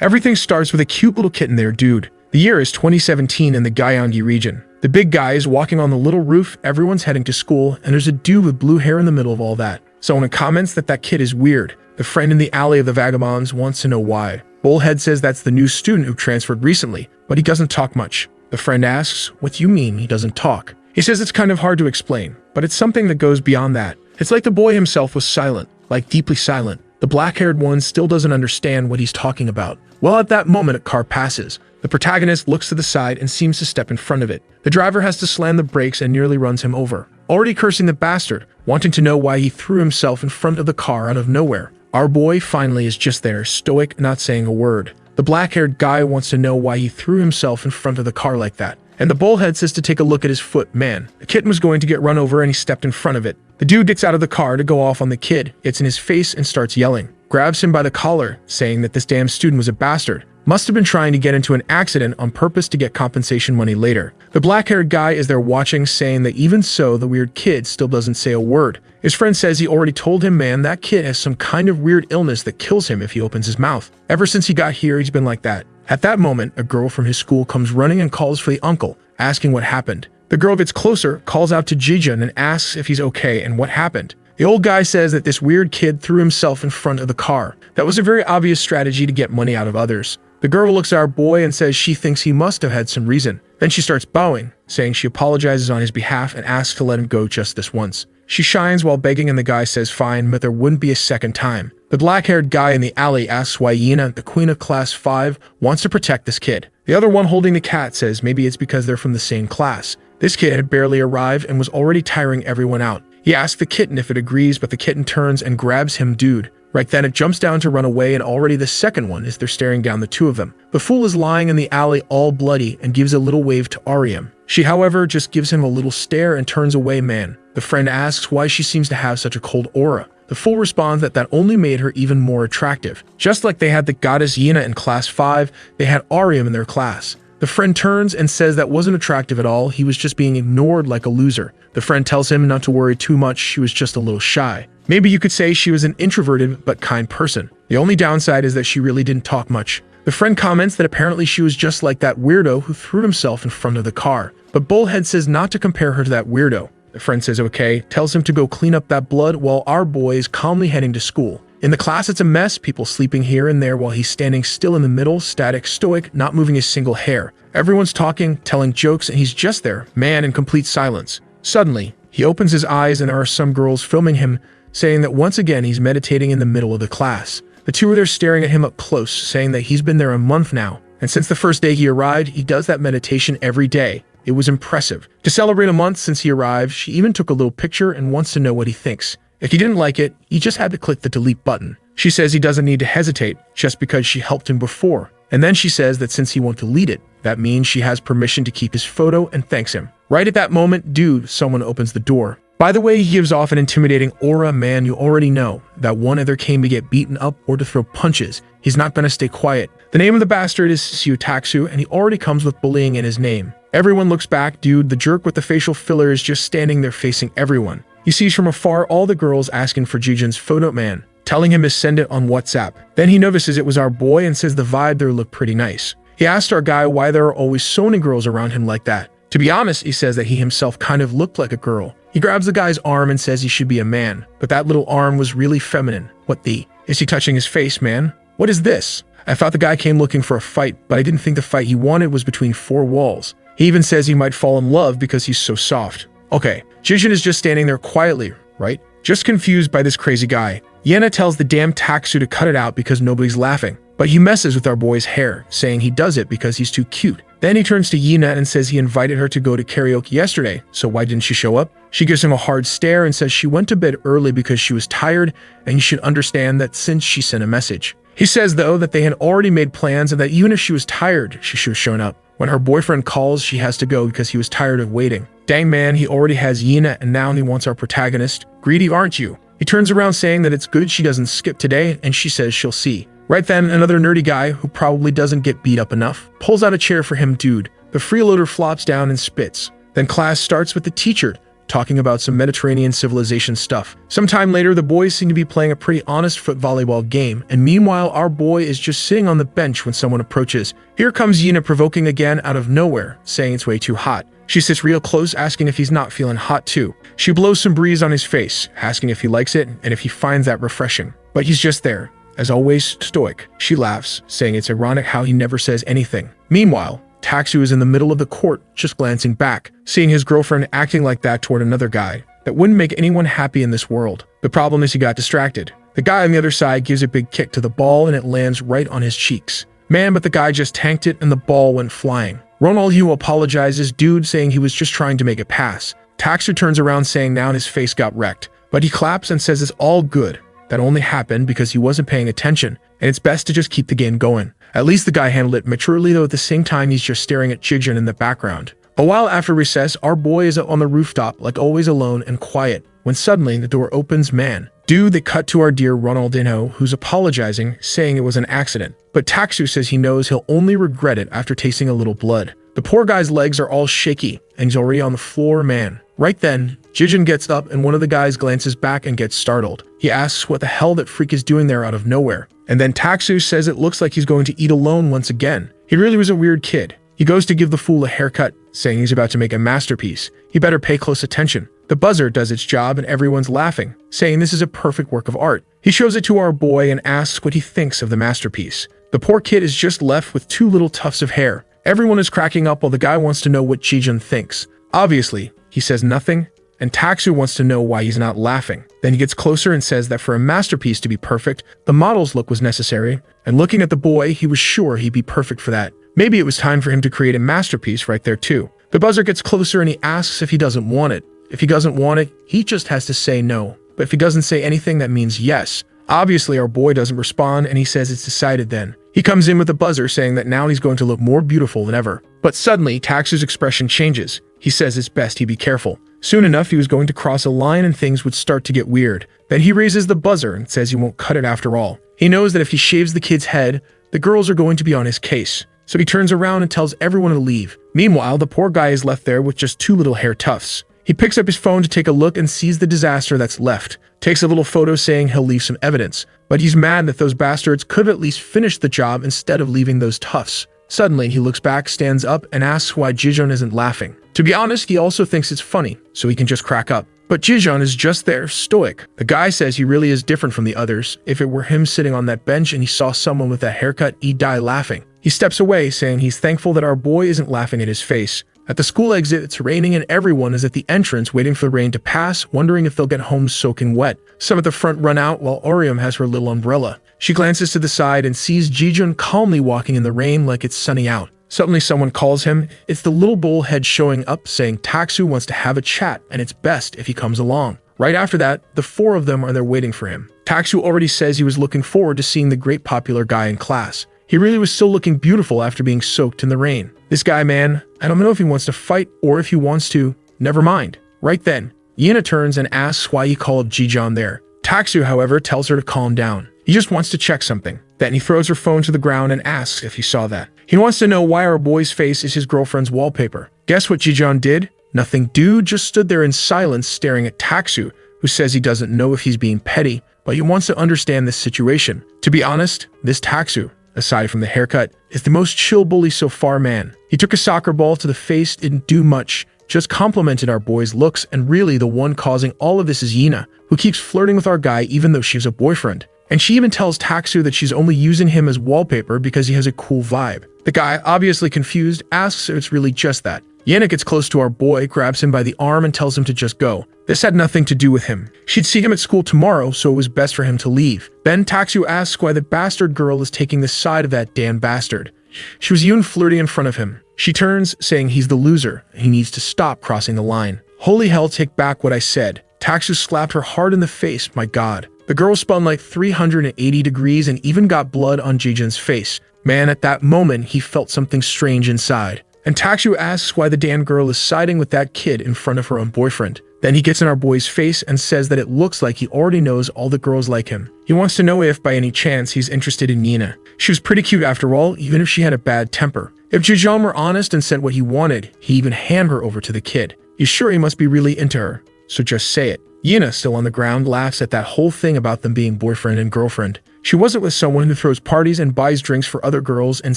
Everything starts with a cute little kitten there, dude. The year is 2017 in the Gyeonggi region. The big guy is walking on the little roof, everyone's heading to school, and there's a dude with blue hair in the middle of all that. Someone comments that kid is weird. The friend in the alley of the vagabonds wants to know why. Bullhead says that's the new student who transferred recently, but he doesn't talk much. The friend asks, what do you mean he doesn't talk? He says it's kind of hard to explain, but it's something that goes beyond that. It's like the boy himself was silent, like deeply silent. The black-haired one still doesn't understand what he's talking about. Well, at that moment, a car passes. The protagonist looks to the side and seems to step in front of it. The driver has to slam the brakes and nearly runs him over, already cursing the bastard, wanting to know why he threw himself in front of the car out of nowhere. Our boy finally is just there, stoic, not saying a word. The black-haired guy wants to know why he threw himself in front of the car like that. And the bullhead says to take a look at his foot. Man, the kitten was going to get run over and he stepped in front of it. The dude gets out of the car to go off on the kid, gets in his face and starts yelling. Grabs him by the collar, saying that this damn student was a bastard. Must have been trying to get into an accident on purpose to get compensation money later. The black-haired guy is there watching, saying that even so, the weird kid still doesn't say a word. His friend says he already told him, man, that kid has some kind of weird illness that kills him if he opens his mouth. Ever since he got here, he's been like that. At that moment, a girl from his school comes running and calls for the uncle, asking what happened. The girl gets closer, calls out to Jijun and asks if he's okay and what happened. The old guy says that this weird kid threw himself in front of the car. That was a very obvious strategy to get money out of others. The girl looks at our boy and says she thinks he must have had some reason. Then she starts bowing, saying she apologizes on his behalf and asks to let him go just this once. She shines while begging and the guy says fine, but there wouldn't be a second time. The black-haired guy in the alley asks why Yina, the queen of class 5, wants to protect this kid. The other one holding the cat says maybe it's because they're from the same class. This kid had barely arrived and was already tiring everyone out. He asks the kitten if it agrees, but the kitten turns and grabs him, dude. Right then it jumps down to run away, and already the second one is there staring down the two of them. The fool is lying in the alley all bloody and gives a little wave to Ariam. She, however, just gives him a little stare and turns away, man. The friend asks why she seems to have such a cold aura. The fool responds that only made her even more attractive. Just like they had the goddess Yina in class 5, they had Ariam in their class. The friend turns and says that wasn't attractive at all, he was just being ignored like a loser. The friend tells him not to worry too much, she was just a little shy. Maybe you could say she was an introverted but kind person. The only downside is that she really didn't talk much. The friend comments that apparently she was just like that weirdo who threw himself in front of the car. But Bullhead says not to compare her to that weirdo. The friend says okay, tells him to go clean up that blood while our boy is calmly heading to school. In the class it's a mess, people sleeping here and there while he's standing still in the middle, static, stoic, not moving a single hair. Everyone's talking, telling jokes, and he's just there, man, in complete silence. Suddenly, he opens his eyes and there are some girls filming him, saying that once again he's meditating in the middle of the class. The two are there staring at him up close, saying that he's been there a month now, and since the first day he arrived, he does that meditation every day. It was impressive. To celebrate a month since he arrived, she even took a little picture and wants to know what he thinks. If he didn't like it, he just had to click the delete button. She says he doesn't need to hesitate, just because she helped him before. And then she says that since he won't delete it, that means she has permission to keep his photo and thanks him. Right at that moment, dude, someone opens the door. By the way, he gives off an intimidating aura, man. You already know that one either came to get beaten up or to throw punches. He's not gonna stay quiet. The name of the bastard is Siutaksu, and he already comes with bullying in his name. Everyone looks back, dude. The jerk with the facial filler is just standing there facing everyone. He sees from afar all the girls asking for Jijun's photo, man, telling him to send it on WhatsApp. Then he notices it was our boy and says the vibe there looked pretty nice. He asked our guy why there are always so many girls around him like that. To be honest, he says that he himself kind of looked like a girl. He grabs the guy's arm and says he should be a man, but that little arm was really feminine. What the? Is he touching his face, man? What is this? I thought the guy came looking for a fight, but I didn't think the fight he wanted was between four walls. He even says he might fall in love because he's so soft. Okay, Jijun is just standing there quietly, right? Just confused by this crazy guy. Yena tells the damn Taksu to cut it out because nobody's laughing. But he messes with our boy's hair, saying he does it because he's too cute. Then he turns to Yina and says he invited her to go to karaoke yesterday, so why didn't she show up? She gives him a hard stare and says she went to bed early because she was tired and you should understand that since she sent a message. He says though that they had already made plans and that even if she was tired, she should have shown up. When her boyfriend calls, she has to go because he was tired of waiting. Dang man, he already has Yina and now he wants our protagonist. Greedy, aren't you? He turns around saying that it's good she doesn't skip today and she says she'll see. Right then, another nerdy guy, who probably doesn't get beat up enough, pulls out a chair for him, dude. The freeloader flops down and spits. Then class starts with the teacher, talking about some Mediterranean civilization stuff. Sometime later, the boys seem to be playing a pretty honest foot volleyball game, and meanwhile, our boy is just sitting on the bench when someone approaches. Here comes Yina provoking again out of nowhere, saying it's way too hot. She sits real close, asking if he's not feeling hot too. She blows some breeze on his face, asking if he likes it and if he finds that refreshing. But he's just there, as always, stoic. She laughs, saying it's ironic how he never says anything. Meanwhile, Taksu is in the middle of the court, just glancing back, seeing his girlfriend acting like that toward another guy. That wouldn't make anyone happy in this world. The problem is he got distracted. The guy on the other side gives a big kick to the ball and it lands right on his cheeks. Man, but the guy just tanked it and the ball went flying. Ronaldinho apologizes, dude, saying he was just trying to make a pass. Taksu turns around saying now his face got wrecked. But he claps and says it's all good. That only happened because he wasn't paying attention, and it's best to just keep the game going. At least the guy handled it maturely, though at the same time he's just staring at Jijun in the background. A while after recess, our boy is up on the rooftop, like always alone and quiet, when suddenly the door opens. Man. Dude, they cut to our dear Ronaldinho, who's apologizing, saying it was an accident. But Taksu says he knows he'll only regret it after tasting a little blood. The poor guy's legs are all shaky, and he's already on the floor. Man. Right then, Jijun gets up and one of the guys glances back and gets startled. He asks what the hell that freak is doing there out of nowhere. And then Taksu says it looks like he's going to eat alone once again. He really was a weird kid. He goes to give the fool a haircut, saying he's about to make a masterpiece. He better pay close attention. The buzzer does its job and everyone's laughing, saying this is a perfect work of art. He shows it to our boy and asks what he thinks of the masterpiece. The poor kid is just left with two little tufts of hair. Everyone is cracking up while the guy wants to know what Jijun thinks. Obviously, he says nothing, and Taksu wants to know why he's not laughing. Then he gets closer and says that for a masterpiece to be perfect, the model's look was necessary, and looking at the boy, he was sure he'd be perfect for that. Maybe it was time for him to create a masterpiece right there too. The buzzer gets closer and he asks if he doesn't want it. If he doesn't want it, he just has to say no. But if he doesn't say anything, that means yes. Obviously, our boy doesn't respond and he says it's decided then. He comes in with a buzzer saying that now he's going to look more beautiful than ever. But suddenly, Taksu's expression changes. He says it's best he be careful. Soon enough, he was going to cross a line and things would start to get weird. Then he raises the buzzer and says he won't cut it after all. He knows that if he shaves the kid's head, the girls are going to be on his case. So he turns around and tells everyone to leave. Meanwhile, the poor guy is left there with just two little hair tufts. He picks up his phone to take a look and sees the disaster that's left. Takes a little photo saying he'll leave some evidence. But he's mad that those bastards could have at least finished the job instead of leaving those tufts. Suddenly, he looks back, stands up, and asks why Jijun isn't laughing. To be honest, he also thinks it's funny, so he can just crack up. But Jijun is just there, stoic. The guy says he really is different from the others. If it were him sitting on that bench and he saw someone with that haircut, he'd die laughing. He steps away, saying he's thankful that our boy isn't laughing at his face. At the school exit, it's raining and everyone is at the entrance waiting for the rain to pass, wondering if they'll get home soaking wet. Some at the front run out while Orium has her little umbrella. She glances to the side and sees Jijun calmly walking in the rain like it's sunny out. Suddenly someone calls him. It's the little bullhead showing up saying Taksu wants to have a chat and it's best if he comes along. Right after that, the four of them are there waiting for him. Taksu already says he was looking forward to seeing the great popular guy in class. He really was still looking beautiful after being soaked in the rain. This guy, man, I don't know if he wants to fight or if he wants to. Never mind. Right then, Yina turns and asks why he called Jijun there. Taksu, however, tells her to calm down. He just wants to check something. Then he throws her phone to the ground and asks if he saw that. He wants to know why our boy's face is his girlfriend's wallpaper. Guess what Jijun did? Nothing. Dude just stood there in silence staring at Taksu, who says he doesn't know if he's being petty, but he wants to understand this situation. To be honest, this Taksu, aside from the haircut, is the most chill bully so far, man. He took a soccer ball to the face, didn't do much, just complimented our boy's looks, and really the one causing all of this is Yina, who keeps flirting with our guy even though she's a boyfriend. And she even tells Taksu that she's only using him as wallpaper because he has a cool vibe. The guy, obviously confused, asks if it's really just that. Yina gets close to our boy, grabs him by the arm and tells him to just go. This had nothing to do with him. She'd see him at school tomorrow, so it was best for him to leave. Then Taksu asks why the bastard girl is taking the side of that damn bastard. She was even flirting in front of him. She turns, saying he's the loser. He needs to stop crossing the line. Holy hell, take back what I said. Taksu slapped her hard in the face, my god. The girl spun like 380 degrees and even got blood on Jijun's face. Man, at that moment, he felt something strange inside. And Taksu asks why the damn girl is siding with that kid in front of her own boyfriend. Then he gets in our boy's face and says that it looks like he already knows all the girls like him. He wants to know if, by any chance, he's interested in Yina. She was pretty cute after all, even if she had a bad temper. If Jijun were honest and said what he wanted, he'd even hand her over to the kid. You sure he must be really into her? So just say it. Yina, still on the ground, laughs at that whole thing about them being boyfriend and girlfriend. She wasn't with someone who throws parties and buys drinks for other girls and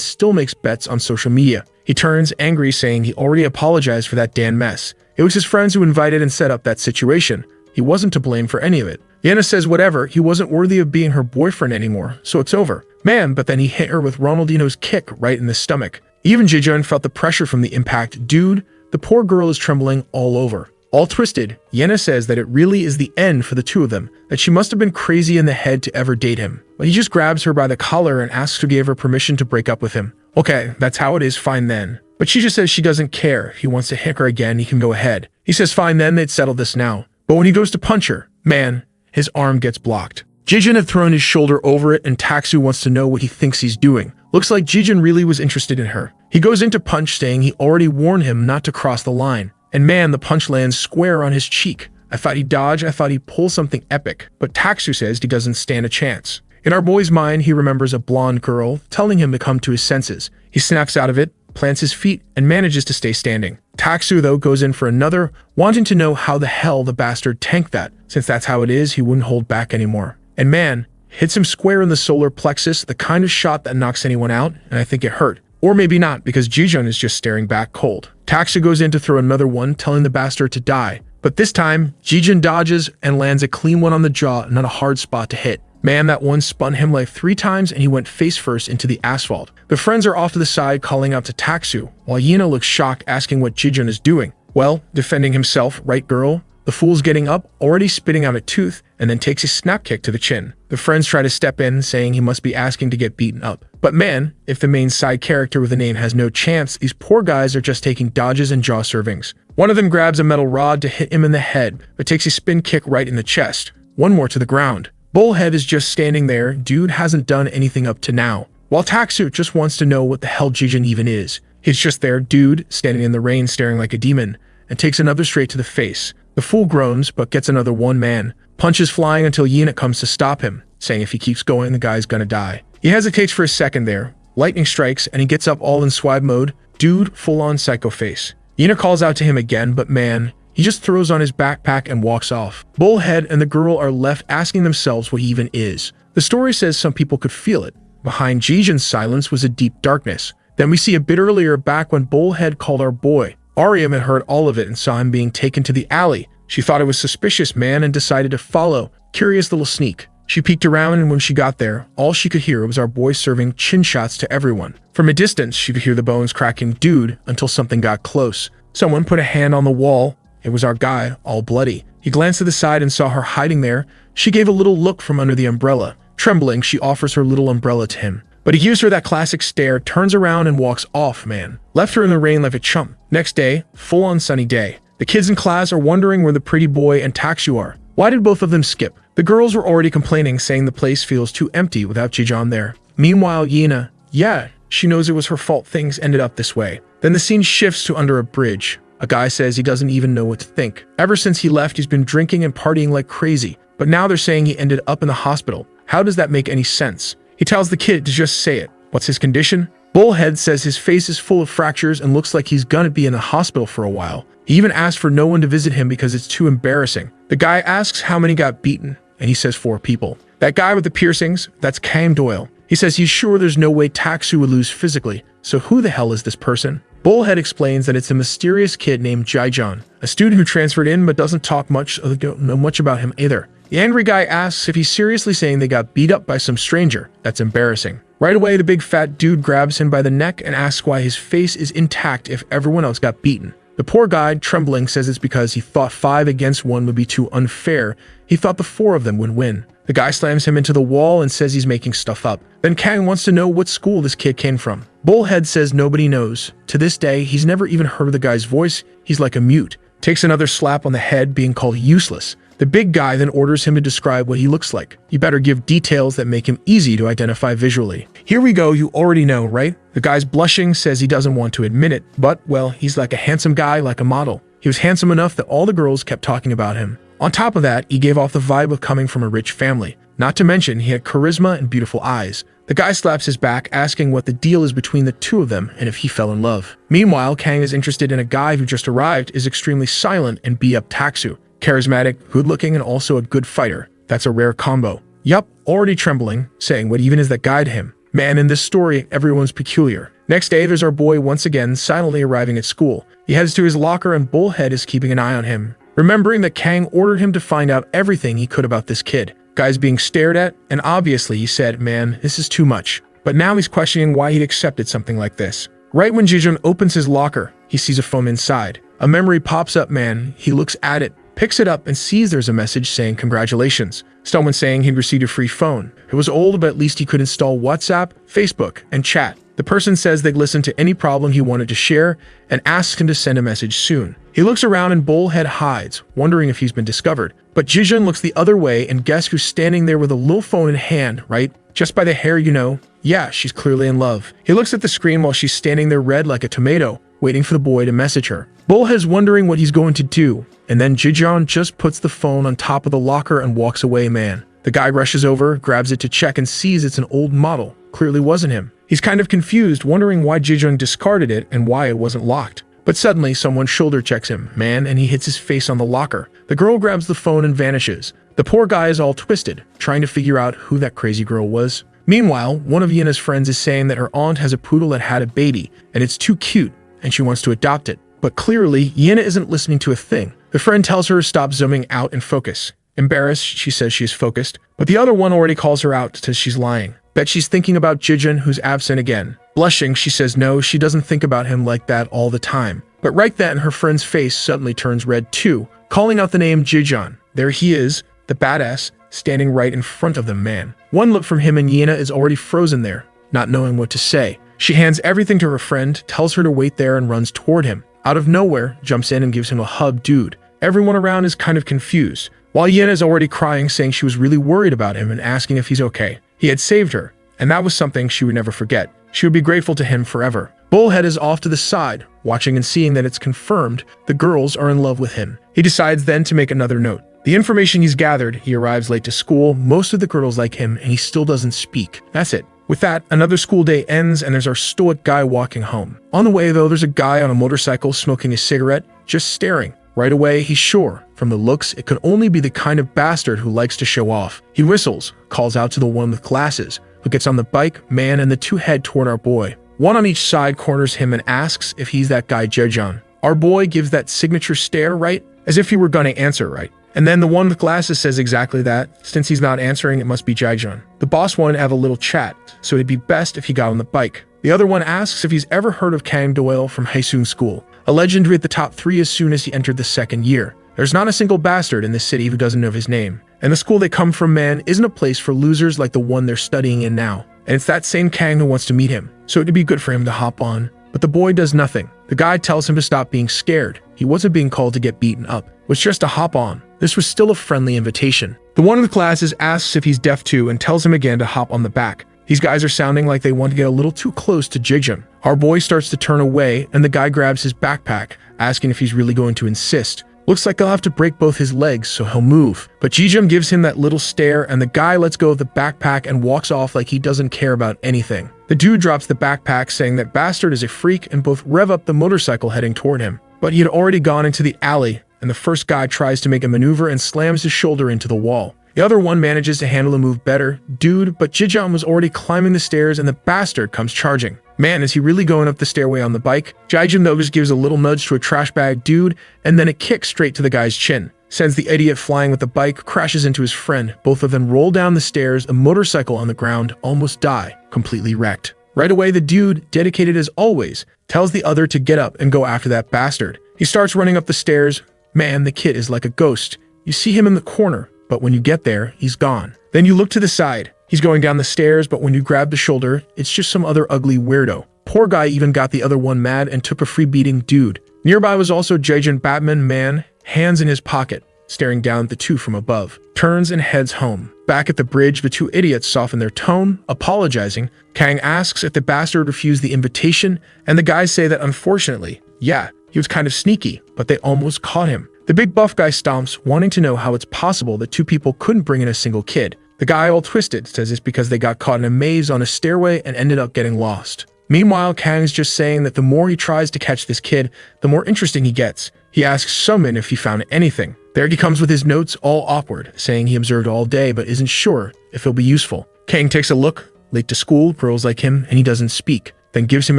still makes bets on social media. He turns angry, saying he already apologized for that damn mess. It was his friends who invited and set up that situation. He wasn't to blame for any of it. Yina says whatever, he wasn't worthy of being her boyfriend anymore, so it's over. Man, but then he hit her with Ronaldinho's kick right in the stomach. Even Jijun felt the pressure from the impact. Dude, the poor girl is trembling all over. All twisted, Yena says that it really is the end for the two of them, that she must have been crazy in the head to ever date him. But he just grabs her by the collar and asks to give her permission to break up with him. Okay, that's how it is, fine then. But she just says she doesn't care. If he wants to hit her again, he can go ahead. He says fine then, they'd settle this now. But when he goes to punch her, man, his arm gets blocked. Jijun had thrown his shoulder over it and Taksu wants to know what he thinks he's doing. Looks like Jijun really was interested in her. He goes into punch saying he already warned him not to cross the line. And man, the punch lands square on his cheek. I thought he'd dodge, I thought he'd pull something epic. But Taksu says he doesn't stand a chance. In our boy's mind, he remembers a blonde girl telling him to come to his senses. He snaps out of it, plants his feet, and manages to stay standing. Taksu, though, goes in for another, wanting to know how the hell the bastard tanked that. Since that's how it is, he wouldn't hold back anymore. And man, hits him square in the solar plexus, the kind of shot that knocks anyone out, and I think it hurt. Or maybe not, because Jijun is just staring back cold. Taksu goes in to throw another one, telling the bastard to die. But this time, Jijun dodges and lands a clean one on the jaw, not a hard spot to hit. Man, that one spun him like 3 times and he went face first into the asphalt. The friends are off to the side calling out to Taksu, while Yina looks shocked asking what Jijun is doing. Well, defending himself, right girl? The fool's getting up, already spitting out a tooth, and then takes a snap kick to the chin. The friends try to step in, saying he must be asking to get beaten up. But man, if the main side character with a name has no chance, these poor guys are just taking dodges and jaw servings. One of them grabs a metal rod to hit him in the head, but takes a spin kick right in the chest. One more to the ground. Bullhead is just standing there, dude hasn't done anything up to now. While Taksu just wants to know what the hell Jijun even is. He's just there, dude, standing in the rain staring like a demon, and takes another straight to the face. The fool groans, but gets another one man. Punches flying until Yina comes to stop him, saying if he keeps going, the guy's gonna die. He hesitates for a second there. Lightning strikes, and he gets up all in swag mode. Dude, full-on psycho face. Yina calls out to him again, but man, he just throws on his backpack and walks off. Bullhead and the girl are left asking themselves what he even is. The story says some people could feel it. Behind Jijun's silence was a deep darkness. Then we see a bit earlier back when Bullhead called our boy. Ariam had heard all of it and saw him being taken to the alley. She thought it was suspicious, man, and decided to follow. Curious little sneak. She peeked around, and when she got there, all she could hear was our boy serving chin shots to everyone. From a distance, she could hear the bones cracking dude until something got close. Someone put a hand on the wall. It was our guy, all bloody. He glanced to the side and saw her hiding there. She gave a little look from under the umbrella. Trembling, she offers her little umbrella to him. But he gives her that classic stare, turns around and walks off, man. Left her in the rain like a chump. Next day, full-on sunny day. The kids in class are wondering where the pretty boy and Taksu are. Why did both of them skip? The girls were already complaining, saying the place feels too empty without Jijun there. Meanwhile, Yina, yeah, she knows it was her fault things ended up this way. Then the scene shifts to under a bridge. A guy says he doesn't even know what to think. Ever since he left, he's been drinking and partying like crazy. But now they're saying he ended up in the hospital. How does that make any sense? He tells the kid to just say it. What's his condition? Bullhead says his face is full of fractures and looks like he's gonna be in the hospital for a while. He even asked for no one to visit him because it's too embarrassing. The guy asks how many got beaten, and he says 4 people. That guy with the piercings, that's Cam Doyle. He says he's sure there's no way Taksu would lose physically, so who the hell is this person? Bullhead explains that it's a mysterious kid named Jijun, a student who transferred in but doesn't talk much or don't know much about him either. The angry guy asks if he's seriously saying they got beat up by some stranger. That's embarrassing. Right away, the big fat dude grabs him by the neck and asks why his face is intact if everyone else got beaten. The poor guy, trembling, says it's because he thought 5 against 1 would be too unfair. He thought the 4 of them would win. The guy slams him into the wall and says he's making stuff up. Then Kang wants to know what school this kid came from. Bullhead says nobody knows. To this day, he's never even heard of the guy's voice. He's like a mute. Takes another slap on the head, being called useless. The big guy then orders him to describe what he looks like. You better give details that make him easy to identify visually. Here we go, you already know, right? The guy's blushing, says he doesn't want to admit it, but, well, he's like a handsome guy, like a model. He was handsome enough that all the girls kept talking about him. On top of that, he gave off the vibe of coming from a rich family. Not to mention, he had charisma and beautiful eyes. The guy slaps his back, asking what the deal is between the two of them and if he fell in love. Meanwhile, Kang is interested in a guy who just arrived, is extremely silent and beat-up Taksu. Charismatic, good-looking, and also a good fighter. That's a rare combo. Yup, already trembling, saying what even is that guy to him. Man, in this story, everyone's peculiar. Next day, there's our boy once again silently arriving at school. He heads to his locker and Bullhead is keeping an eye on him, remembering that Kang ordered him to find out everything he could about this kid. Guy's being stared at, and obviously he said, man, this is too much. But now he's questioning why he'd accepted something like this. Right when Jijun opens his locker, he sees a phone inside. A memory pops up, man. He looks at it, picks it up, and sees there's a message saying congratulations. Someone saying he'd received a free phone. It was old, but at least he could install WhatsApp, Facebook, and chat. The person says they'd listen to any problem he wanted to share and asks him to send a message soon. He looks around and Bullhead hides, wondering if he's been discovered. But Jijun looks the other way, and guess who's standing there with a little phone in hand, right? Just by the hair, you know. Yeah, she's clearly in love. He looks at the screen while she's standing there red like a tomato, waiting for the boy to message her. Bullhead's wondering what he's going to do, and then Jijun just puts the phone on top of the locker and walks away, man. The guy rushes over, grabs it to check, and sees it's an old model. Clearly wasn't him. He's kind of confused, wondering why Jijun discarded it and why it wasn't locked. But suddenly, someone shoulder checks him, man, and he hits his face on the locker. The girl grabs the phone and vanishes. The poor guy is all twisted, trying to figure out who that crazy girl was. Meanwhile, one of Yena's friends is saying that her aunt has a poodle that had a baby, and it's too cute, and she wants to adopt it. But clearly, Yena isn't listening to a thing. The friend tells her to stop zooming out and focus. Embarrassed, she says she is focused, but the other one already calls her out, says she's lying. Bet she's thinking about Jijun, who's absent again. Blushing, she says no, she doesn't think about him like that all the time. But right then, her friend's face suddenly turns red too, calling out the name Jijun. There he is, the badass, standing right in front of them, man. One look from him and Yena is already frozen there, not knowing what to say. She hands everything to her friend, tells her to wait there, and runs toward him. Out of nowhere, jumps in and gives him a hug. Dude. Everyone around is kind of confused, while Yena is already crying, saying she was really worried about him and asking if he's okay. He had saved her, and that was something she would never forget. She would be grateful to him forever. Bullhead is off to the side, watching and seeing that it's confirmed the girls are in love with him. He decides then to make another note. The information he's gathered, he arrives late to school, most of the girls like him, and he still doesn't speak. That's it. With that, another school day ends and there's our stoic guy walking home. On the way though, there's a guy on a motorcycle smoking a cigarette, just staring. Right away, he's sure, from the looks, it could only be the kind of bastard who likes to show off. He whistles, calls out to the one with glasses, who gets on the bike, man, and the two head toward our boy. One on each side corners him and asks if he's that guy Jejun. Our boy gives that signature stare, right? As if he were gonna answer, right? And then the one with glasses says exactly that. Since he's not answering, it must be Jejun. The boss wanted to have a little chat, so it'd be best if he got on the bike. The other one asks if he's ever heard of Kang Doyle from Haesoon School, a legend who hit the top 3 as soon as he entered the second year. There's not a single bastard in this city who doesn't know his name. And the school they come from, man, isn't a place for losers like the one they're studying in now. And it's that same Kang who wants to meet him, so it'd be good for him to hop on. But the boy does nothing. The guy tells him to stop being scared. He wasn't being called to get beaten up. It was just to hop on. This was still a friendly invitation. The one in the classes asks if he's deaf too and tells him again to hop on the back. These guys are sounding like they want to get a little too close to Jijun. Our boy starts to turn away and the guy grabs his backpack, asking if he's really going to insist. Looks like he'll have to break both his legs so he'll move. But Jijun gives him that little stare and the guy lets go of the backpack and walks off like he doesn't care about anything. The dude drops the backpack saying that bastard is a freak and both rev up the motorcycle heading toward him. But he had already gone into the alley and the first guy tries to make a maneuver and slams his shoulder into the wall. The other one manages to handle the move better, dude, but Jijun was already climbing the stairs and the bastard comes charging. Man, is he really going up the stairway on the bike? Jijun though just gives a little nudge to a trash bag dude and then a kick straight to the guy's chin. Sends the idiot flying with the bike, crashes into his friend. Both of them roll down the stairs, a motorcycle on the ground, almost die, completely wrecked. Right away, the dude, dedicated as always, tells the other to get up and go after that bastard. He starts running up the stairs. Man, the kid is like a ghost. You see him in the corner, but when you get there, he's gone. Then you look to the side. He's going down the stairs, but when you grab the shoulder, it's just some other ugly weirdo. Poor guy even got the other one mad and took a free beating, dude. Nearby was also Jejun Batman, man, hands in his pocket, staring down at the two from above. Turns and heads home. Back at the bridge, the two idiots soften their tone, apologizing. Kang asks if the bastard refused the invitation, and the guys say that unfortunately, yeah, he was kind of sneaky, but they almost caught him. The big buff guy stomps, wanting to know how it's possible that two people couldn't bring in a single kid. The guy, all twisted, says it's because they got caught in a maze on a stairway and ended up getting lost. Meanwhile, Kang's just saying that the more he tries to catch this kid, the more interesting he gets. He asks Sumin if he found anything. There he comes with his notes all awkward, saying he observed all day but isn't sure if it'll be useful. Kang takes a look, late to school, girls like him, and he doesn't speak, then gives him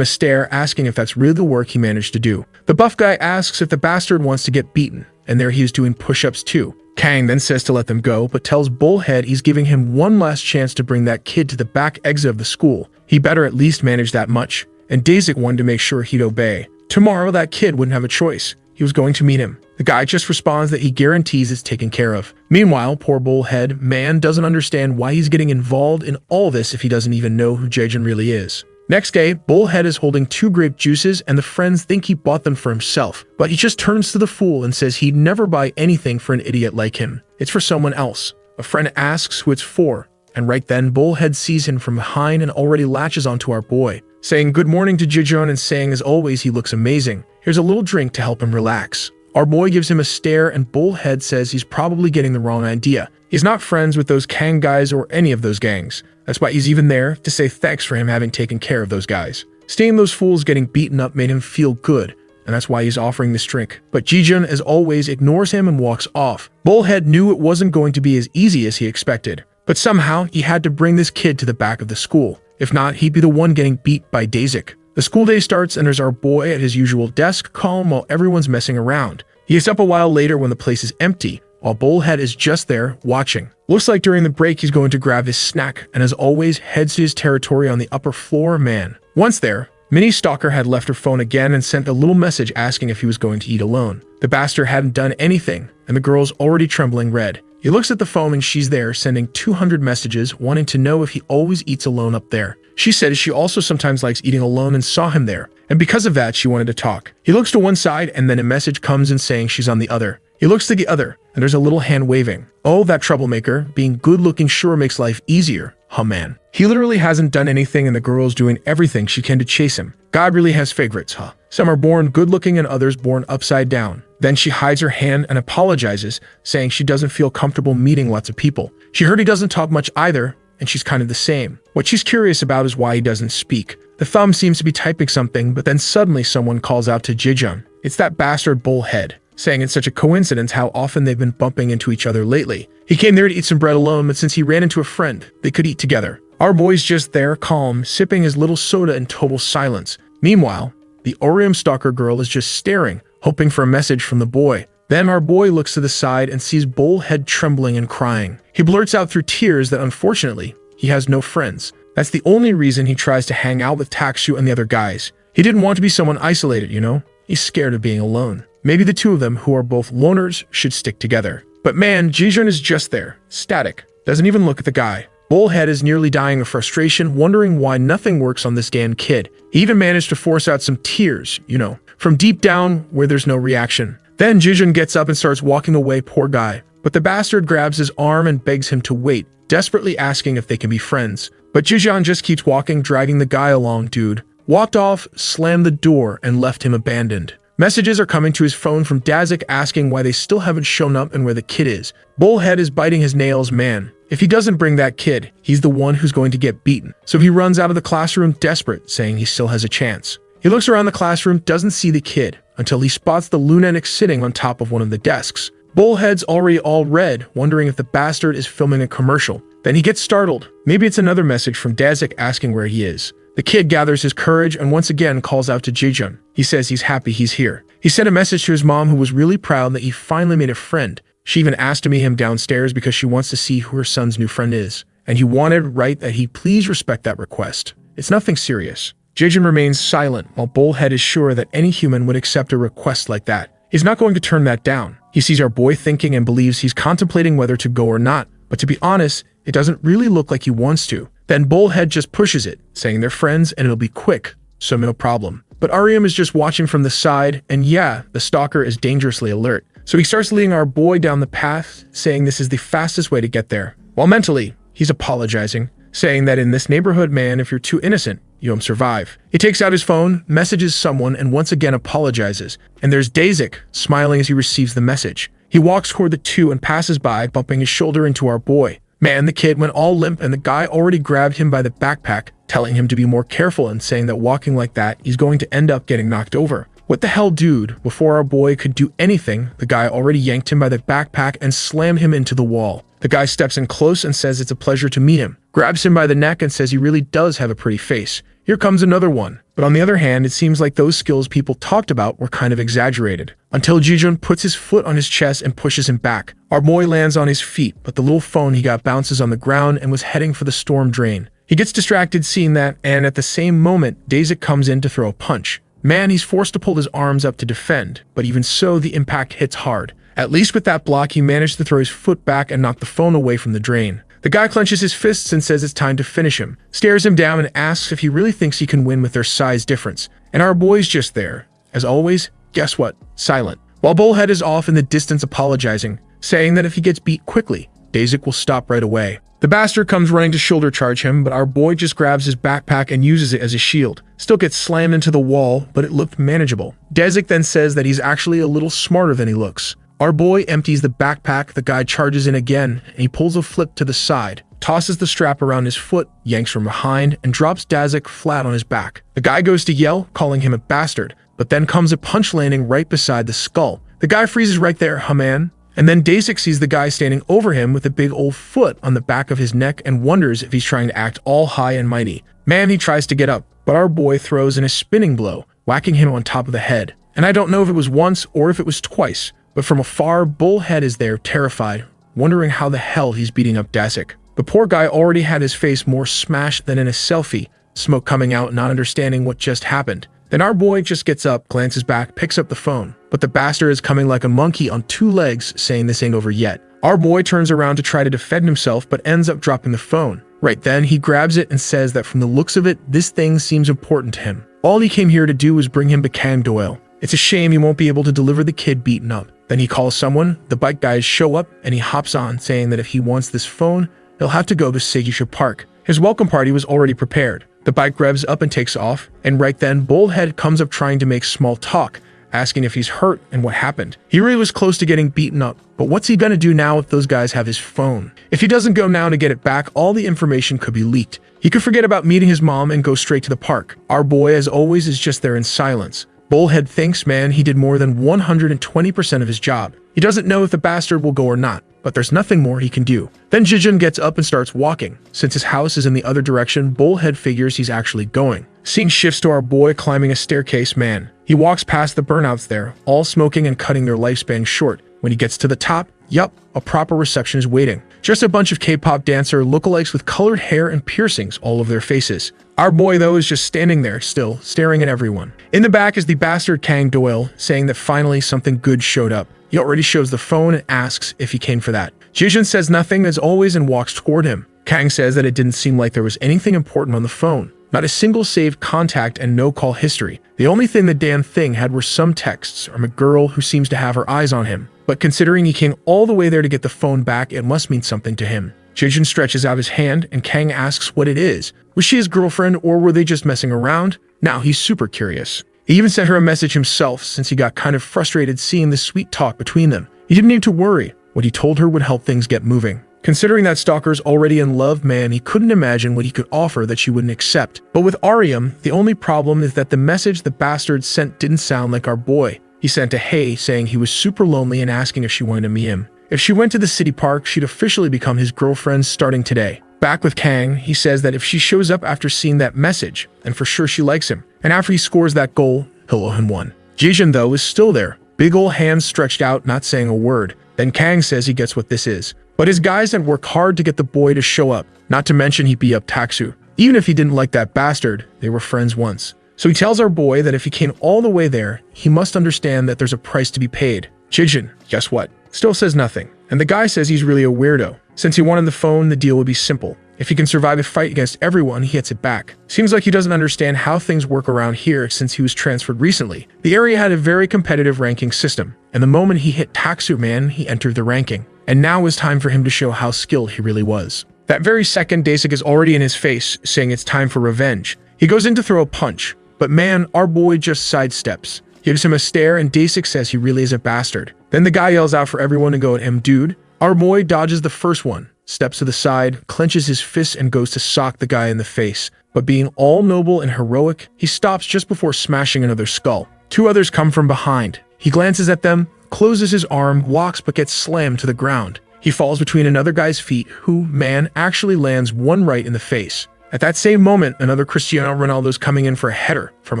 a stare asking if that's really the work he managed to do. The buff guy asks if the bastard wants to get beaten, and there he is doing push-ups too. Kang then says to let them go, but tells Bullhead he's giving him one last chance to bring that kid to the back exit of the school. He better at least manage that much, and Dazik wanted to make sure he'd obey. Tomorrow that kid wouldn't have a choice. He was going to meet him. The guy just responds that he guarantees it's taken care of. Meanwhile, poor Bullhead man doesn't understand why he's getting involved in all this if he doesn't even know who Jaejun really is. Next day, Bullhead is holding 2 grape juices and the friends think he bought them for himself, but he just turns to the fool and says he'd never buy anything for an idiot like him. It's for someone else. A friend asks who it's for, and right then Bullhead sees him from behind and already latches onto our boy, saying good morning to Jaejun and saying as always he looks amazing. Here's a little drink to help him relax. Our boy gives him a stare and Bullhead says he's probably getting the wrong idea. He's not friends with those Kang guys or any of those gangs. That's why he's even there to say thanks for him having taken care of those guys. Seeing those fools getting beaten up made him feel good, and that's why he's offering this drink. But Jaejun, as always, ignores him and walks off. Bullhead knew it wasn't going to be as easy as he expected, but somehow he had to bring this kid to the back of the school. If not, he'd be the one getting beat by Dazik. The school day starts and there's our boy at his usual desk, calm while everyone's messing around. He is up a while later when the place is empty, while Bullhead is just there, watching. Looks like during the break he's going to grab his snack, and as always, heads to his territory on the upper floor. Man. Once there, Minnie Stalker had left her phone again and sent a little message asking if he was going to eat alone. The bastard hadn't done anything, and the girl's already trembling red. He looks at the phone and she's there, sending 200 messages, wanting to know if he always eats alone up there. She said she also sometimes likes eating alone and saw him there, and because of that, she wanted to talk. He looks to one side, and then a message comes in saying she's on the other. He looks to the other, and there's a little hand waving. Oh, that troublemaker. Being good-looking sure makes life easier, huh man? He literally hasn't done anything and the girl's doing everything she can to chase him. God really has favorites, huh? Some are born good-looking and others born upside down. Then she hides her hand and apologizes, saying she doesn't feel comfortable meeting lots of people. She heard he doesn't talk much either, and she's kind of the same. What she's curious about is why he doesn't speak. The thumb seems to be typing something, but then suddenly someone calls out to Jaejun. It's that bastard Bullhead, saying it's such a coincidence how often they've been bumping into each other lately. He came there to eat some bread alone, but since he ran into a friend, they could eat together. Our boy's just there, calm, sipping his little soda in total silence. Meanwhile, the Orium Stalker girl is just staring, hoping for a message from the boy. Then our boy looks to the side and sees Bullhead trembling and crying. He blurts out through tears that unfortunately, he has no friends. That's the only reason he tries to hang out with Takshu and the other guys. He didn't want to be someone isolated, you know? He's scared of being alone. Maybe the two of them, who are both loners, should stick together. But man, Jaejun is just there, static, doesn't even look at the guy. Bullhead is nearly dying of frustration, wondering why nothing works on this damn kid. He even managed to force out some tears, you know, from deep down where there's no reaction. Then Jaejun gets up and starts walking away, poor guy. But the bastard grabs his arm and begs him to wait, desperately asking if they can be friends. But Jaejun just keeps walking, dragging the guy along. Dude walked off, slammed the door, and left him abandoned. Messages are coming to his phone from Dazik asking why they still haven't shown up and where the kid is. Bullhead is biting his nails, man. If he doesn't bring that kid, he's the one who's going to get beaten. So he runs out of the classroom desperate, saying he still has a chance. He looks around the classroom, doesn't see the kid, until he spots the lunatic sitting on top of one of the desks. Bullhead's already all red, wondering if the bastard is filming a commercial. Then he gets startled. Maybe it's another message from Dazik asking where he is. The kid gathers his courage and once again calls out to Jaejun. He says he's happy he's here. He sent a message to his mom, who was really proud that he finally made a friend. She even asked to meet him downstairs because she wants to see who her son's new friend is. And he wanted right that he please respect that request. It's nothing serious. Jaejun remains silent while Bullhead is sure that any human would accept a request like that. He's not going to turn that down. He sees our boy thinking and believes he's contemplating whether to go or not. But to be honest, it doesn't really look like he wants to. Then Bullhead just pushes it, saying they're friends and it'll be quick, so no problem. But Ariam is just watching from the side, and yeah, the stalker is dangerously alert. So he starts leading our boy down the path, saying this is the fastest way to get there. While mentally, he's apologizing, saying that in this neighborhood, man, if you're too innocent, you won't survive. He takes out his phone, messages someone, and once again apologizes. And there's Dazik, smiling as he receives the message. He walks toward the two and passes by, bumping his shoulder into our boy. Man, the kid went all limp and the guy already grabbed him by the backpack, telling him to be more careful and saying that walking like that, he's going to end up getting knocked over. What the hell, dude? Before our boy could do anything, the guy already yanked him by the backpack and slammed him into the wall. The guy steps in close and says it's a pleasure to meet him, grabs him by the neck and says he really does have a pretty face. Here comes another one. But on the other hand, it seems like those skills people talked about were kind of exaggerated. Until Jijun puts his foot on his chest and pushes him back. Our boy lands on his feet, but the little phone he got bounces on the ground and was heading for the storm drain. He gets distracted seeing that, and at the same moment, Daisy comes in to throw a punch. Man, he's forced to pull his arms up to defend, but even so, the impact hits hard. At least with that block, he managed to throw his foot back and knock the phone away from the drain. The guy clenches his fists and says it's time to finish him, stares him down and asks if he really thinks he can win with their size difference. And our boy's just there. As always, guess what? Silent. While Bullhead is off in the distance apologizing, saying that if he gets beat quickly, Dazik will stop right away. The bastard comes running to shoulder charge him, but our boy just grabs his backpack and uses it as a shield. Still gets slammed into the wall, but it looked manageable. Dazik then says that he's actually a little smarter than he looks. Our boy empties the backpack, the guy charges in again, and he pulls a flip to the side, tosses the strap around his foot, yanks from behind, and drops Dazik flat on his back. The guy goes to yell, calling him a bastard, but then comes a punch landing right beside the skull. The guy freezes right there, huh man? And then Dazik sees the guy standing over him with a big old foot on the back of his neck and wonders if he's trying to act all high and mighty. Man, he tries to get up, but our boy throws in a spinning blow, whacking him on top of the head. And I don't know if it was once or if it was twice, but from afar, Bullhead is there, terrified, wondering how the hell he's beating up Dazik. The poor guy already had his face more smashed than in a selfie, smoke coming out, not understanding what just happened. Then our boy just gets up, glances back, picks up the phone. But the bastard is coming like a monkey on two legs, saying this ain't over yet. Our boy turns around to try to defend himself, but ends up dropping the phone. Right then, he grabs it and says that from the looks of it, this thing seems important to him. All he came here to do was bring him Bakang Doyle. It's a shame he won't be able to deliver the kid beaten up. Then he calls someone, the bike guys show up, and he hops on, saying that if he wants this phone, he'll have to go to Segisha Park. His welcome party was already prepared. The bike revs up and takes off, and right then, Bullhead comes up trying to make small talk, asking if he's hurt and what happened. He really was close to getting beaten up, but what's he gonna do now if those guys have his phone? If he doesn't go now to get it back, all the information could be leaked. He could forget about meeting his mom and go straight to the park. Our boy, as always, is just there in silence. Bullhead thinks, man, he did more than 120% of his job. He doesn't know if the bastard will go or not, but there's nothing more he can do. Then Jijun gets up and starts walking. Since his house is in the other direction, Bullhead figures he's actually going. Scene shifts to our boy climbing a staircase, man. He walks past the burnouts there, all smoking and cutting their lifespan short. When he gets to the top, yup, a proper reception is waiting. Just a bunch of K-pop dancer lookalikes with colored hair and piercings all over their faces. Our boy, though, is just standing there, still, staring at everyone. In the back is the bastard Kang Doyle, saying that finally something good showed up. He already shows the phone and asks if he came for that. Jijun says nothing as always and walks toward him. Kang says that it didn't seem like there was anything important on the phone. Not a single saved contact and no call history. The only thing the damn thing had were some texts from a girl who seems to have her eyes on him. But considering he came all the way there to get the phone back, it must mean something to him. Jijun stretches out his hand and Kang asks what it is. Was she his girlfriend or were they just messing around? Now he's super curious. He even sent her a message himself since he got kind of frustrated seeing the sweet talk between them. He didn't need to worry. What he told her would help things get moving. Considering that Stalker's already in love, man, he couldn't imagine what he could offer that she wouldn't accept. But with Ariam, the only problem is that the message the bastard sent didn't sound like our boy. He sent a hey saying he was super lonely and asking if she wanted to meet him. If she went to the city park, she'd officially become his girlfriend starting today. Back with Kang, he says that if she shows up after seeing that message, then for sure she likes him. And after he scores that goal, he'll owe him one. Jijun, though, is still there. Big ol' hands stretched out, not saying a word. Then Kang says he gets what this is. But his guys had worked hard to get the boy to show up, not to mention he beat up Taksu. Even if he didn't like that bastard, they were friends once. So he tells our boy that if he came all the way there, he must understand that there's a price to be paid. Jijun, guess what? Still says nothing. And the guy says he's really a weirdo. Since he wanted the phone, the deal would be simple. If he can survive a fight against everyone, he gets it back. Seems like he doesn't understand how things work around here since he was transferred recently. The area had a very competitive ranking system, and the moment he hit Taksu, man, he entered the ranking. And now was time for him to show how skilled he really was. That very second, Dasik is already in his face, saying it's time for revenge. He goes in to throw a punch, but man, our boy just sidesteps. Gives him a stare, and Dasik says he really is a bastard. Then the guy yells out for everyone to go at him, dude. Our boy dodges the first one, steps to the side, clenches his fist and goes to sock the guy in the face. But being all noble and heroic, he stops just before smashing another skull. Two others come from behind. He glances at them, closes his arm, walks but gets slammed to the ground. He falls between another guy's feet who, man, actually lands one right in the face. At that same moment, another Cristiano Ronaldo's coming in for a header. From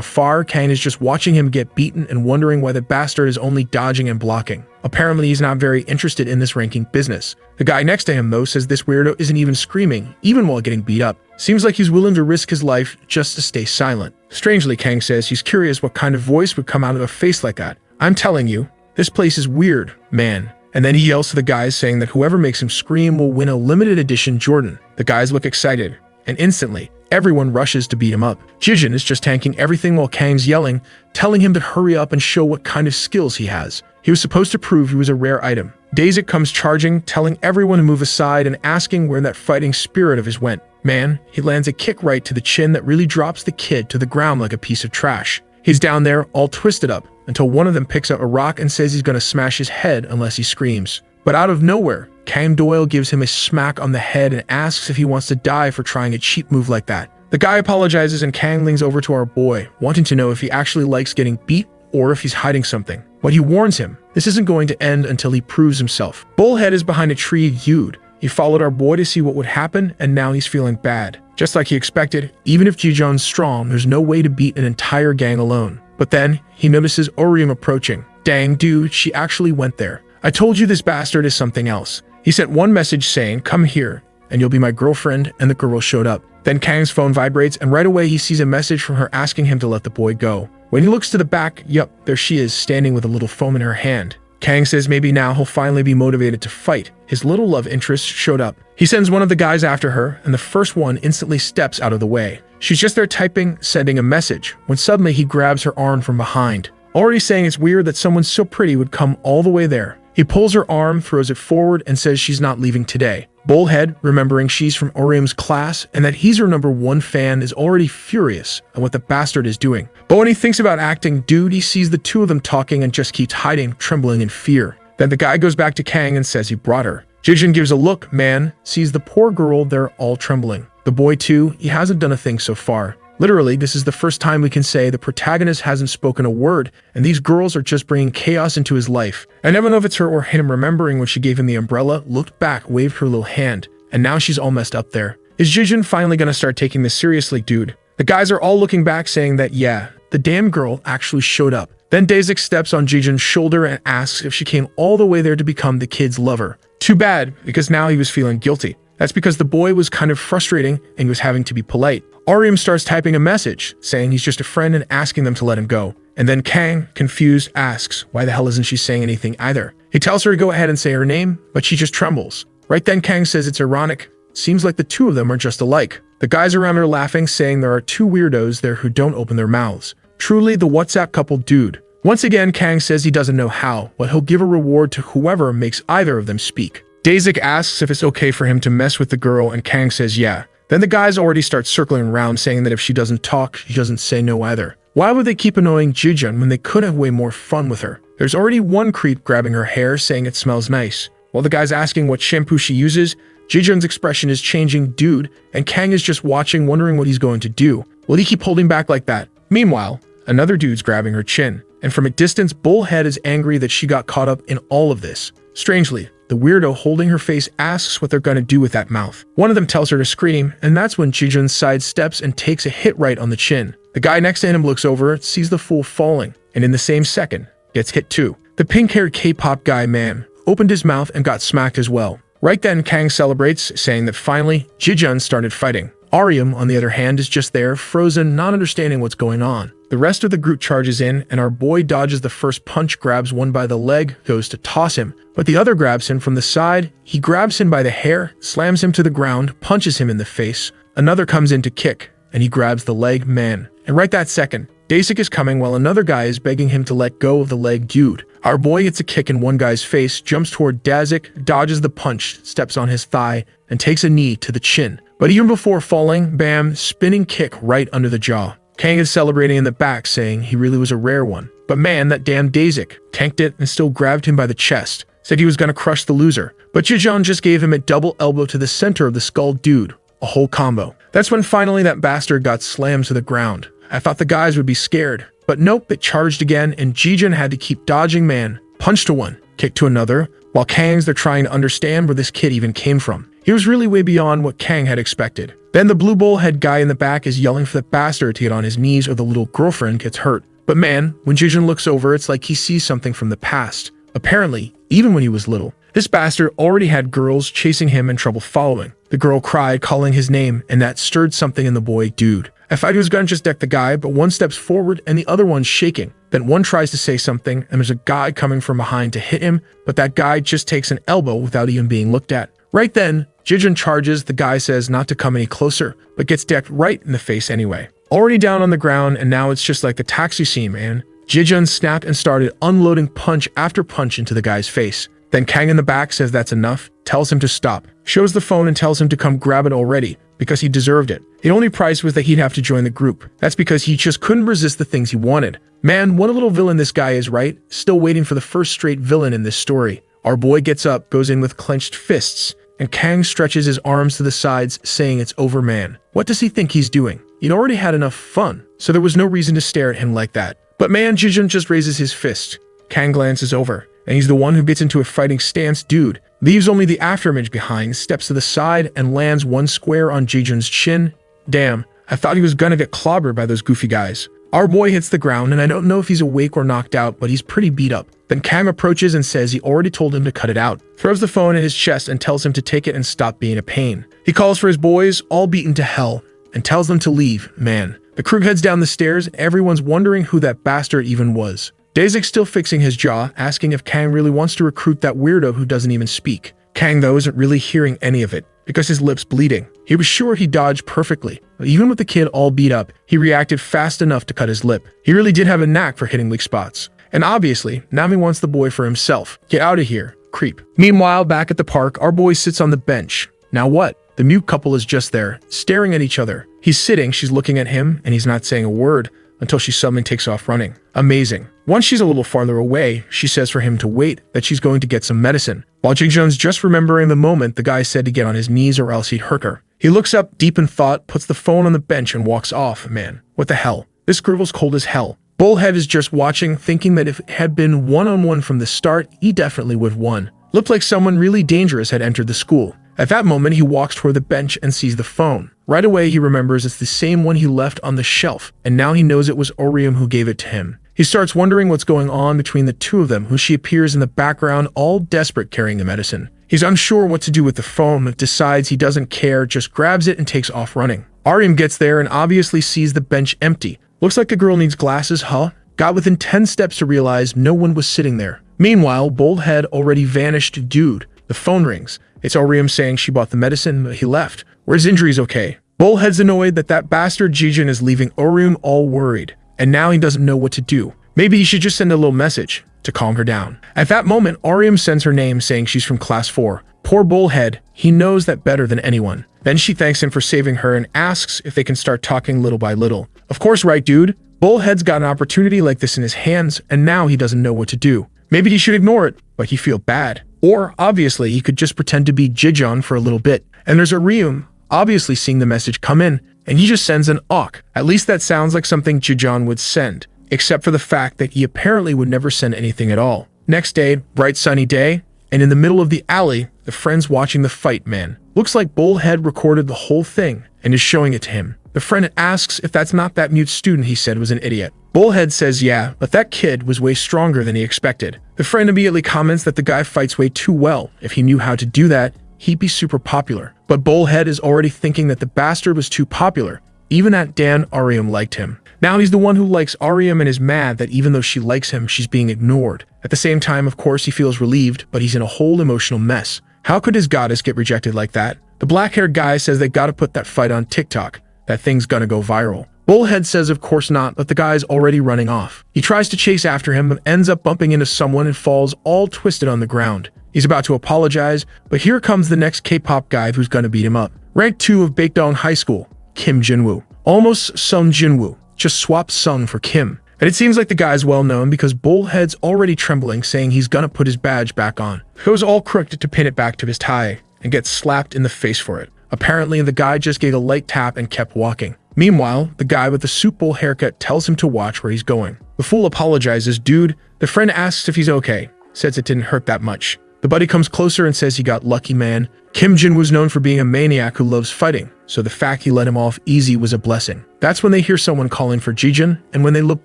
afar, Kang is just watching him get beaten and wondering why the bastard is only dodging and blocking. Apparently, he's not very interested in this ranking business. The guy next to him, though, says this weirdo isn't even screaming, even while getting beat up. Seems like he's willing to risk his life just to stay silent. Strangely, Kang says he's curious what kind of voice would come out of a face like that. I'm telling you, this place is weird, man. And then he yells to the guys saying that whoever makes him scream will win a limited edition Jordan. The guys look excited, and instantly, everyone rushes to beat him up. Jijin is just tanking everything while Kang's yelling, telling him to hurry up and show what kind of skills he has. He was supposed to prove he was a rare item. Daisy comes charging, telling everyone to move aside and asking where that fighting spirit of his went. Man, he lands a kick right to the chin that really drops the kid to the ground like a piece of trash. He's down there, all twisted up, until one of them picks up a rock and says he's gonna smash his head unless he screams. But out of nowhere, Kang Doyle gives him a smack on the head and asks if he wants to die for trying a cheap move like that. The guy apologizes and Kang leans over to our boy, wanting to know if he actually likes getting beat or if he's hiding something. But he warns him, this isn't going to end until he proves himself. Bullhead is behind a tree, Yude. He followed our boy to see what would happen, and now he's feeling bad. Just like he expected, even if Jijeon's strong, there's no way to beat an entire gang alone. But then, he notices Orium approaching. Dang, dude, she actually went there. I told you this bastard is something else. He sent one message saying, come here, and you'll be my girlfriend, and the girl showed up. Then Kang's phone vibrates, and right away he sees a message from her asking him to let the boy go. When he looks to the back, yup, there she is, standing with a little foam in her hand. Kang says maybe now he'll finally be motivated to fight. His little love interest showed up. He sends one of the guys after her, and the first one instantly steps out of the way. She's just there typing, sending a message, when suddenly he grabs her arm from behind. Already saying it's weird that someone so pretty would come all the way there. He pulls her arm, throws it forward, and says she's not leaving today. Bullhead, remembering she's from Orium's class and that he's her #1 fan, is already furious at what the bastard is doing. But when he thinks about acting, dude, he sees the two of them talking and just keeps hiding, trembling in fear. Then the guy goes back to Kang and says he brought her. Jijin gives a look, man, sees the poor girl there all trembling. The boy too, he hasn't done a thing so far. Literally, this is the first time we can say the protagonist hasn't spoken a word, and these girls are just bringing chaos into his life. I never know if it's her or him remembering when she gave him the umbrella, looked back, waved her little hand, and now she's all messed up there. Is Jijin finally gonna start taking this seriously, dude? The guys are all looking back saying that, yeah, the damn girl actually showed up. Then Daisy steps on Jijin's shoulder and asks if she came all the way there to become the kid's lover. Too bad, because now he was feeling guilty. That's because the boy was kind of frustrating and he was having to be polite. Orium starts typing a message, saying he's just a friend and asking them to let him go. And then Kang, confused, asks, why the hell isn't she saying anything either? He tells her to go ahead and say her name, but she just trembles. Right then Kang says it's ironic. Seems like the two of them are just alike. The guys around are laughing, saying there are two weirdos there who don't open their mouths. Truly the WhatsApp couple dude. Once again, Kang says he doesn't know how, but he'll give a reward to whoever makes either of them speak. Daisy asks if it's okay for him to mess with the girl, and Kang says yeah. Then the guys already start circling around, saying that if she doesn't talk, she doesn't say no either. Why would they keep annoying Jijeon when they could have way more fun with her? There's already one creep grabbing her hair, saying it smells nice. While the guy's asking what shampoo she uses, Jijeon's expression is changing, dude, and Kang is just watching, wondering what he's going to do. Will he keep holding back like that? Meanwhile, another dude's grabbing her chin, and from a distance, Bullhead is angry that she got caught up in all of this. Strangely, the weirdo holding her face asks what they're gonna do with that mouth. One of them tells her to scream, and that's when Jijeon sidesteps and takes a hit right on the chin. The guy next to him looks over, sees the fool falling, and in the same second, gets hit too. The pink-haired K-pop guy, man, opened his mouth and got smacked as well. Right then, Kang celebrates, saying that finally, Jijeon started fighting. Orium, on the other hand, is just there, frozen, not understanding what's going on. The rest of the group charges in, and our boy dodges the first punch, grabs one by the leg, goes to toss him, but the other grabs him from the side. He grabs him by the hair, slams him to the ground, punches him in the face. Another comes in to kick, and he grabs the leg, man. And right that second, Daisy is coming while another guy is begging him to let go of the leg dude. Our boy gets a kick in one guy's face, jumps toward Dazik, dodges the punch, steps on his thigh, and takes a knee to the chin. But even before falling, bam, spinning kick right under the jaw. Kang is celebrating in the back, saying he really was a rare one. But man, that damn Dazik tanked it and still grabbed him by the chest. said he was gonna crush the loser, but Jijeon just gave him a double elbow to the center of the skull. Dude, a whole combo. That's when finally that bastard got slammed to the ground. I thought the guys would be scared, but nope, it charged again and Jijeon had to keep dodging. Man, punch to one, kick to another, while Kang's they're trying to understand where this kid even came from. He was really way beyond what Kang had expected. Then the blue bullhead guy in the back is yelling for the bastard to get on his knees or the little girlfriend gets hurt. But man, when Jijeon looks over, it's like he sees something from the past. Apparently, even when he was little, this bastard already had girls chasing him and trouble following. The girl cried, calling his name, and that stirred something in the boy. Dude, I thought he was gonna just deck the guy, but one steps forward and the other one's shaking. Then one tries to say something, and there's a guy coming from behind to hit him, but that guy just takes an elbow without even being looked at. Right then, Jijeon charges. The guy says not to come any closer, but gets decked right in the face anyway. Already down on the ground, and now it's just like the taxi scene, man. Jijeon snapped and started unloading punch after punch into the guy's face. Then Kang in the back says that's enough, tells him to stop, shows the phone and tells him to come grab it already, because he deserved it. The only price was that he'd have to join the group. That's because he just couldn't resist the things he wanted. Man, what a little villain this guy is, right? Still waiting for the first straight villain in this story. Our boy gets up, goes in with clenched fists, and Kang stretches his arms to the sides, saying it's over. Man, what does he think he's doing? He'd already had enough fun, so there was no reason to stare at him like that. But man, Jijeon just raises his fist. Kang glances over, and he's the one who gets into a fighting stance. Dude, leaves only the afterimage behind, steps to the side, and lands one square on Jijeon's chin. Damn, I thought he was gonna get clobbered by those goofy guys. Our boy hits the ground, and I don't know if he's awake or knocked out, but he's pretty beat up. Then Kang approaches and says he already told him to cut it out, throws the phone in his chest and tells him to take it and stop being a pain. He calls for his boys, all beaten to hell, and tells them to leave. Man, the crew heads down the stairs, and everyone's wondering who that bastard even was. Daisyk's still fixing his jaw, asking if Kang really wants to recruit that weirdo who doesn't even speak. Kang, though, isn't really hearing any of it, because his lip's bleeding. He was sure he dodged perfectly, but even with the kid all beat up, he reacted fast enough to cut his lip. He really did have a knack for hitting weak spots. And obviously, now he wants the boy for himself. Get out of here, creep. Meanwhile, back at the park, our boy sits on the bench. Now what? The mute couple is just there, staring at each other. He's sitting, she's looking at him, and he's not saying a word until she suddenly takes off running. Amazing. Once she's a little farther away, she says for him to wait, that she's going to get some medicine. While Jijeon's just remembering the moment the guy said to get on his knees or else he'd hurt her. He looks up, deep in thought, puts the phone on the bench and walks off. Man, what the hell? This girl's cold as hell. Bullhead is just watching, thinking that if it had been one-on-one from the start, he definitely would have won. Looked like someone really dangerous had entered the school. At that moment, he walks toward the bench and sees the phone. Right away, he remembers it's the same one he left on the shelf, and now he knows it was Orium who gave it to him. He starts wondering what's going on between the two of them, who she appears in the background, all desperate carrying the medicine. He's unsure what to do with the phone, but decides he doesn't care, just grabs it and takes off running. Orium gets there and obviously sees the bench empty. Looks like the girl needs glasses, huh? Got within 10 steps to realize no one was sitting there. Meanwhile, Bullhead already vanished. Dude, the phone rings. It's Orium saying she bought the medicine, but he left. Were his injuries okay? Bullhead's annoyed that bastard Jijeon is leaving Orium all worried, and now he doesn't know what to do. Maybe he should just send a little message to calm her down. At that moment, Orium sends her name saying she's from class 4. Poor Bullhead, he knows that better than anyone. Then she thanks him for saving her and asks if they can start talking little by little. Of course, right, dude? Bullhead's got an opportunity like this in his hands, and now he doesn't know what to do. Maybe he should ignore it, but he feel bad. Or, obviously, he could just pretend to be Jijeon for a little bit. And there's Orium, obviously seeing the message come in, and he just sends an awk. At least that sounds like something Jijeon would send, except for the fact that he apparently would never send anything at all. Next day, bright sunny day, and in the middle of the alley, the friend's watching the fight. Man, looks like Bullhead recorded the whole thing and is showing it to him. The friend asks if that's not that mute student he said was an idiot. Bullhead says yeah, but that kid was way stronger than he expected. The friend immediately comments that the guy fights way too well. If he knew how to do that, he'd be super popular. But Bullhead is already thinking that the bastard was too popular. Even that Dan Orium liked him. Now he's the one who likes Orium and is mad that even though she likes him, she's being ignored. At the same time, of course, he feels relieved, but he's in a whole emotional mess. How could his goddess get rejected like that? The black-haired guy says they gotta put that fight on TikTok. That thing's gonna go viral. Bullhead says of course not, but the guy's already running off. He tries to chase after him, but ends up bumping into someone and falls all twisted on the ground. He's about to apologize, but here comes the next K-pop guy who's gonna beat him up. Rank 2 of Baekdong High School, Kim Jinwoo. Almost Sung Jinwoo, just swap Sung for Kim. And it seems like the guy's well known because Bullhead's already trembling, saying he's gonna put his badge back on. Goes all crooked to pin it back to his tie and gets slapped in the face for it. Apparently, the guy just gave a light tap and kept walking. Meanwhile, the guy with the soup bowl haircut tells him to watch where he's going. The fool apologizes. Dude, the friend asks if he's okay, says it didn't hurt that much. The buddy comes closer and says he got lucky, man. Kim Jin was known for being a maniac who loves fighting, so the fact he let him off easy was a blessing. That's when they hear someone calling for Jijun, and when they look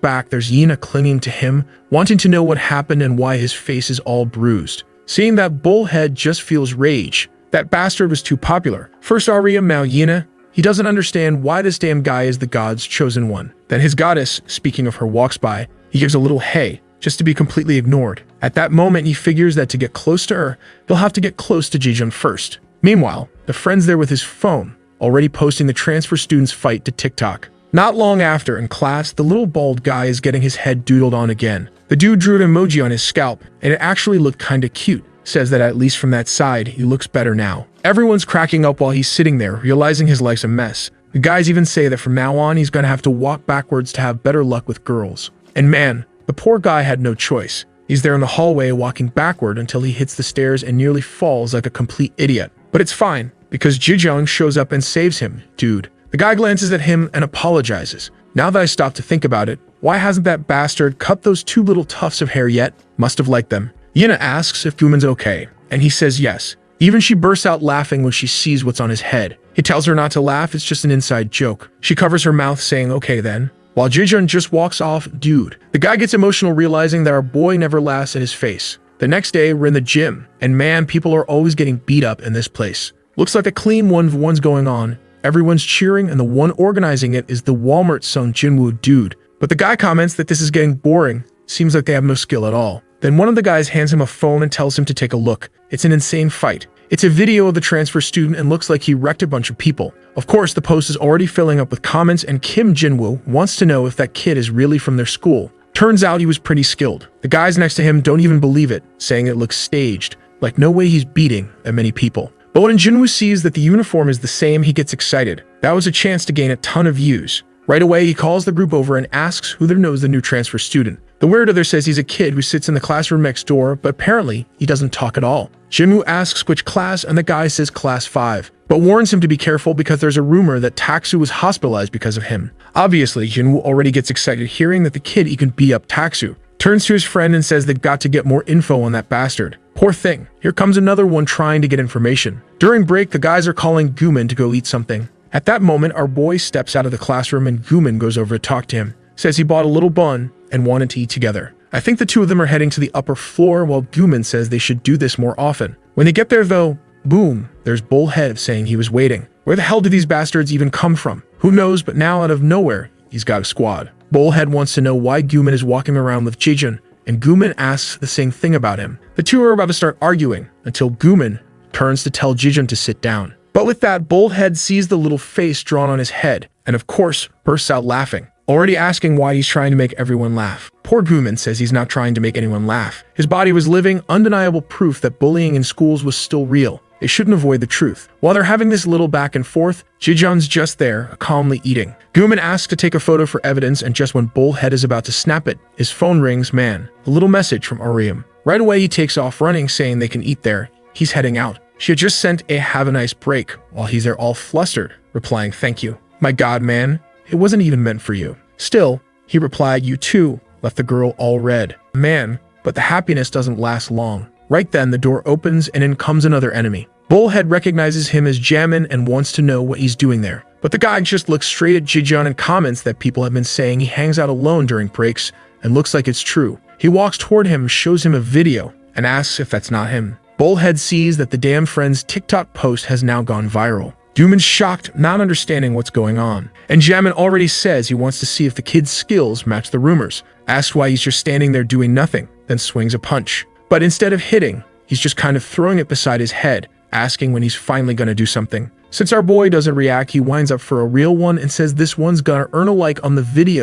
back, there's Yina clinging to him, wanting to know what happened and why his face is all bruised. Seeing that, Bullhead just feels rage. That bastard was too popular. First Arya, now Yina. He doesn't understand why this damn guy is the god's chosen one. Then his goddess, speaking of her, walks by. He gives a little hey, just to be completely ignored. At that moment, he figures that to get close to her, he'll have to get close to Jijun first. Meanwhile, the friend's there with his phone, already posting the transfer students' fight to TikTok. Not long after, in class, the little bald guy is getting his head doodled on again. The dude drew an emoji on his scalp, and it actually looked kinda cute. Says that at least from that side, he looks better now. Everyone's cracking up while he's sitting there, realizing his life's a mess. The guys even say that from now on, he's gonna have to walk backwards to have better luck with girls. And man, the poor guy had no choice. He's there in the hallway walking backward until he hits the stairs and nearly falls like a complete idiot. But it's fine, because Jijun shows up and saves him. Dude. The guy glances at him and apologizes. Now that I stop to think about it, why hasn't that bastard cut those two little tufts of hair yet? Must have liked them. Yina asks if Guman's okay, and he says yes. Even she bursts out laughing when she sees what's on his head. He tells her not to laugh, it's just an inside joke. She covers her mouth saying okay then, while Jijun just walks off. Dude. The guy gets emotional realizing that our boy never laughs at his face. The next day, we're in the gym, and man, people are always getting beat up in this place. Looks like a clean one-v-one's going on. Everyone's cheering, and the one organizing it is the Walmart Sung Jinwoo dude. But the guy comments that this is getting boring. Seems like they have no skill at all. Then one of the guys hands him a phone and tells him to take a look. It's an insane fight. It's a video of the transfer student and looks like he wrecked a bunch of people. Of course, the post is already filling up with comments, and Kim Jinwoo wants to know if that kid is really from their school. Turns out he was pretty skilled. The guys next to him don't even believe it, saying it looks staged. Like no way he's beating that many people. But when Jinwoo sees that the uniform is the same, he gets excited. That was a chance to gain a ton of views. Right away, he calls the group over and asks who there knows the new transfer student. The weirdo there says he's a kid who sits in the classroom next door, but apparently he doesn't talk at all. Jinwoo asks which class, and the guy says class 5, but warns him to be careful because there's a rumor that Taksu was hospitalized because of him. Obviously, Jinwoo already gets excited hearing that the kid he can beat up Taksu. Turns to his friend and says they've got to get more info on that bastard. Poor thing. Here comes another one trying to get information. During break, the guys are calling Guman to go eat something. At that moment, our boy steps out of the classroom and Guman goes over to talk to him. Says he bought a little bun and wanted to eat together. I think the two of them are heading to the upper floor while Guman says they should do this more often. When they get there though, boom, there's Bullhead saying he was waiting. Where the hell do these bastards even come from? Who knows, but now out of nowhere, he's got a squad. Bullhead wants to know why Guman is walking around with Jijun, and Guman asks the same thing about him. The two are about to start arguing until Guman turns to tell Jijun to sit down. But with that, Bullhead sees the little face drawn on his head, and of course, bursts out laughing. Already asking why he's trying to make everyone laugh. Poor Guman says he's not trying to make anyone laugh. His body was living undeniable proof that bullying in schools was still real. They shouldn't avoid the truth. While they're having this little back and forth, Jijun's just there, calmly eating. Guman asks to take a photo for evidence, and just when Bullhead is about to snap it, his phone rings. Man, a little message from Ariam. Right away, he takes off running, saying they can eat there. He's heading out. She had just sent a "have a nice break" while he's there all flustered, replying, "Thank you." My god, man, it wasn't even meant for you. Still, he replied, "You too," left the girl all red. Man, but the happiness doesn't last long. Right then, the door opens and in comes another enemy. Bullhead recognizes him as Jamin and wants to know what he's doing there. But the guy just looks straight at Jijun and comments that people have been saying he hangs out alone during breaks, and looks like it's true. He walks toward him, shows him a video, and asks if that's not him. Bullhead sees that the damn friend's TikTok post has now gone viral. Guman's shocked, not understanding what's going on. And Jamin already says he wants to see if the kid's skills match the rumors. Asks why he's just standing there doing nothing, then swings a punch. But instead of hitting, he's just kind of throwing it beside his head, asking when he's finally gonna do something. Since our boy doesn't react, he winds up for a real one and says this one's gonna earn a like on the video.